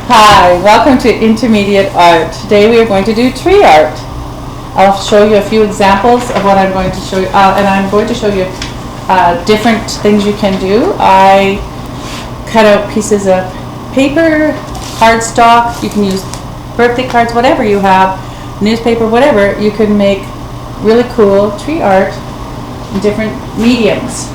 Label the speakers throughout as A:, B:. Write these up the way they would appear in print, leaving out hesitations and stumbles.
A: Hi, welcome to Intermediate Art. Today we are going to do tree art. I'll show you a few examples of what I'm going to show you, and I'm going to show you different things you can do. I cut out pieces of paper, cardstock. You can use birthday cards, whatever you have, newspaper, whatever. You can make really cool tree art in different mediums.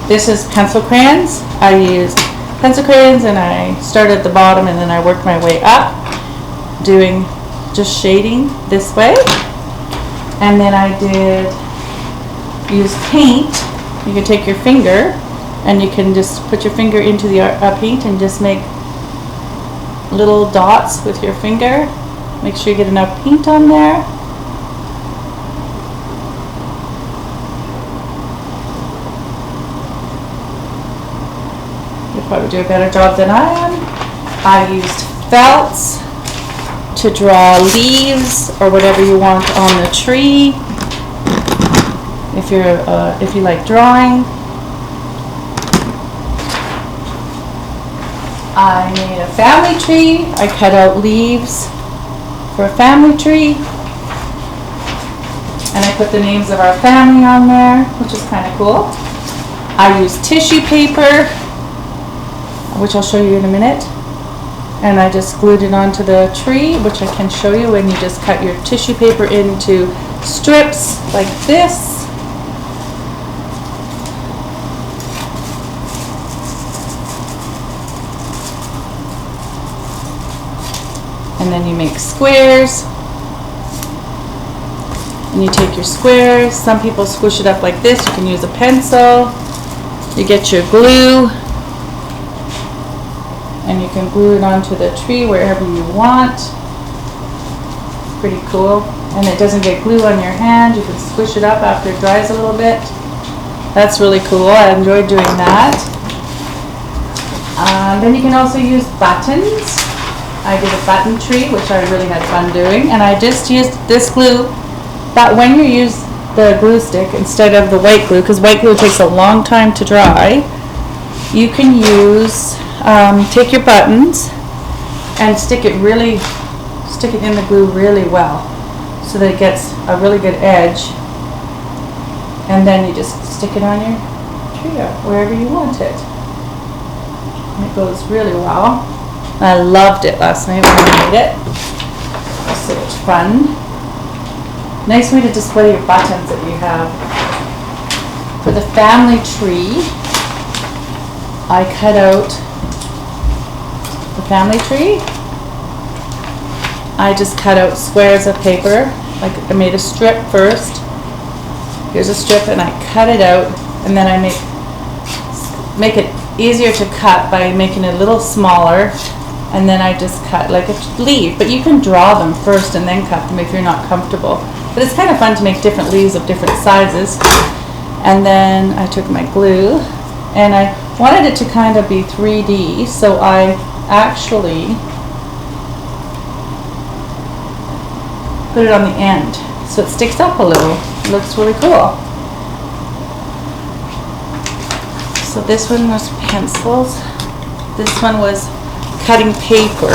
A: This is pencil crayons. I used pencil crayons and I started at the bottom and then I worked my way up doing just shading this way, and then I did use paint. You can take your finger and you can just put your finger into the paint and just make little dots with your finger. Make sure you get enough paint on there. You'll probably do a better job than I am. I used felts to draw leaves or whatever you want on the tree. If you like drawing. I made a family tree. I cut out leaves for a family tree. And I put the names of our family on there, which is kind of cool. I used tissue paper, which I'll show you in a minute. And I just glued it onto the tree, which I can show you when you just cut your tissue paper into strips like this. And then you make squares. And you take your squares. Some people squish it up like this. You can use a pencil. You get your glue. And you can glue it onto the tree wherever you want. Pretty cool. And it doesn't get glue on your hand. You can squish it up after it dries a little bit. That's really cool. I enjoyed doing that. Then you can also use buttons. I did a button tree, which I really had fun doing. And I just used this glue. But when you use the glue stick instead of the white glue, because white glue takes a long time to dry, you can use take your buttons and stick it in the glue really well so that it gets a really good edge, and then you just stick it on your tree or wherever you want it, and it goes really well. I loved it last night when I made it. It was so much fun. Nice way to display your buttons that you have. For the family tree, I cut out the family tree. I just cut out squares of paper. Like I made a strip first. Here's a strip, and I cut it out, and then I make it easier to cut by making it a little smaller, and then I just cut like a leaf. But you can draw them first and then cut them if you're not comfortable. But it's kind of fun to make different leaves of different sizes. And then I took my glue, and I wanted it to kind of be 3D, so I actually put it on the end so it sticks up a little. It looks really cool. So this one was pencils. This one was cutting paper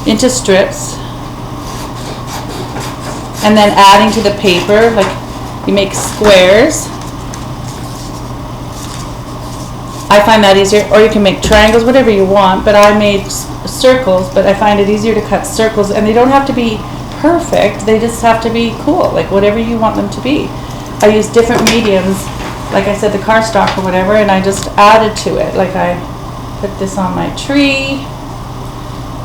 A: into strips and then adding to the paper. Like you make squares. I find that easier, or you can make triangles, whatever you want, but I made circles, but I find it easier to cut circles, and they don't have to be perfect, they just have to be cool, like whatever you want them to be. I use different mediums, like I said, the cardstock or whatever, and I just added to it. Like I put this on my tree,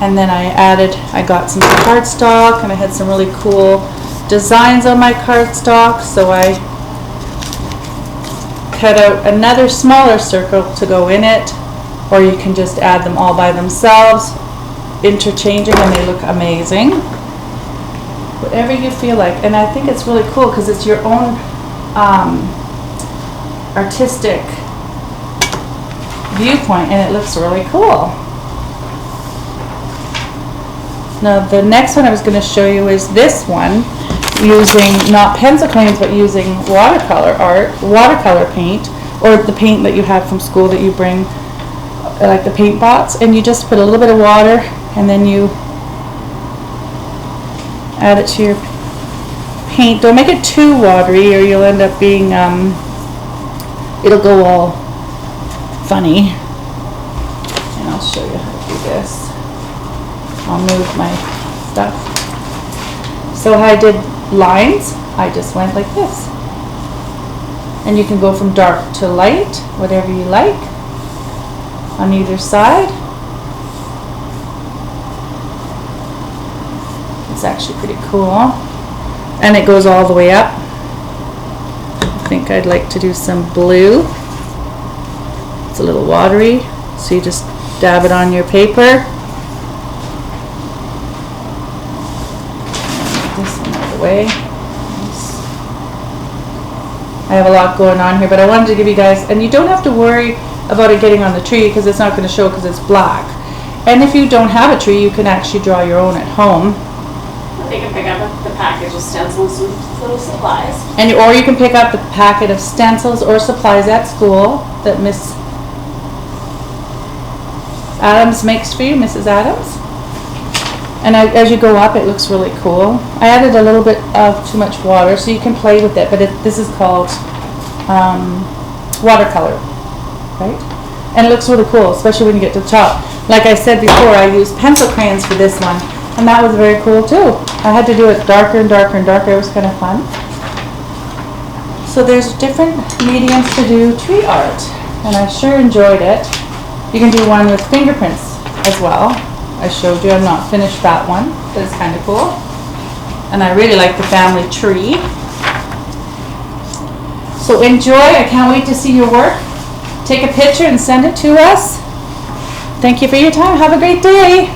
A: and then I got some cardstock, and I had some really cool designs on my cardstock, so I cut out another smaller circle to go in it, or you can just add them all by themselves, interchanging, and they look amazing. Whatever you feel like. And I think it's really cool because it's your own artistic viewpoint, and it looks really cool. Now the next one I was going to show you is this one, using not pencil crayons but using watercolor paint, or the paint that you have from school that you bring like the paint pots, and you just put a little bit of water and then you add it to your paint. Don't make it too watery or you'll end up being, it'll go all funny. And I'll show you how to do this. I'll move my stuff. So how I did lines, I just went like this. And you can go from dark to light, whatever you like, on either side. It's actually pretty cool. And it goes all the way up. I think I'd like to do some blue. It's a little watery, so you just dab it on your paper. This one out of the way. I have a lot going on here, but I wanted to give you guys, and you don't have to worry about it getting on the tree because it's not going to show because it's black. And if you don't have a tree, you can actually draw your own at home.
B: They can pick up the package of stencils and little supplies.
A: And or you can pick up the packet of stencils or supplies at school that Miss Adams makes for you, Mrs. Adams. And as you go up, it looks really cool. I added a little bit of too much water, so you can play with it, but this is called watercolor, right? And it looks really cool, especially when you get to the top. Like I said before, I used pencil crayons for this one, and that was very cool too. I had to do it darker and darker and darker. It was kind of fun. So there's different mediums to do tree art, and I sure enjoyed it. You can do one with fingerprints as well. I showed you. I'm not finished that one, but it's kind of cool. And I really like the family tree. So enjoy. I can't wait to see your work. Take a picture and send it to us. Thank you for your time. Have a great day.